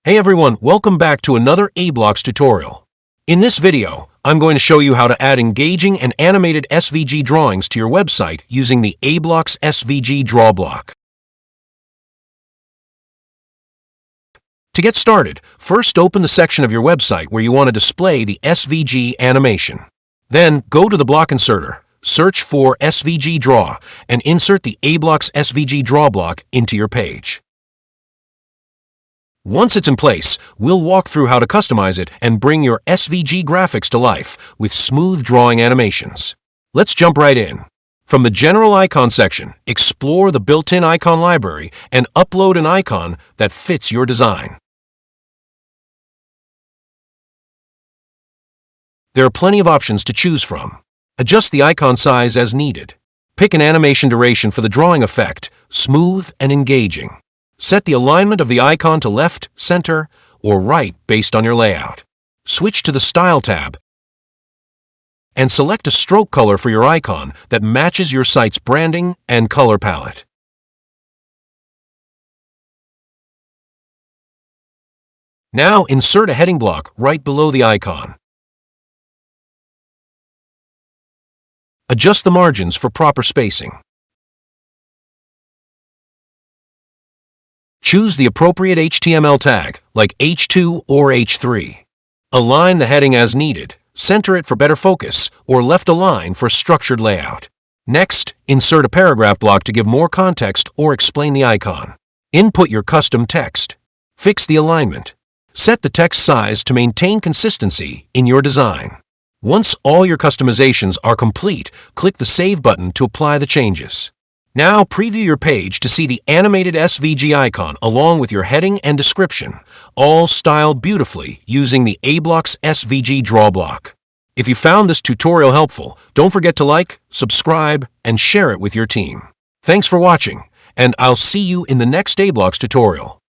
Hey everyone, welcome back to another aBlocks tutorial. In this video, I'm going to show you how to add engaging and animated SVG drawings to your website using the aBlocks SVG Draw Block. To get started, first open the section of your website where you want to display the SVG animation. Then go to the block inserter, search for SVG Draw, and insert the aBlocks SVG Draw Block into your page. Once it's in place, we'll walk through how to customize it and bring your SVG graphics to life with smooth drawing animations. Let's jump right in. From the General Icon section, explore the built-in icon library and upload an icon that fits your design. There are plenty of options to choose from. Adjust the icon size as needed. Pick an animation duration for the drawing effect, smooth and engaging. Set the alignment of the icon to left, center, or right based on your layout. Switch to the Style tab and select a stroke color for your icon that matches your site's branding and color palette. Now insert a heading block right below the icon. Adjust the margins for proper spacing. Choose the appropriate HTML tag, like H2 or H3. Align the heading as needed, center it for better focus, or left align for structured layout. Next, insert a paragraph block to give more context or explain the icon. Input your custom text. Fix the alignment. Set the text size to maintain consistency in your design. Once all your customizations are complete, click the Save button to apply the changes. Now preview your page to see the animated SVG icon along with your heading and description, all styled beautifully using the aBlocks SVG Draw Block. If you found this tutorial helpful, don't forget to like, subscribe, and share it with your team. Thanks for watching, and I'll see you in the next aBlocks tutorial.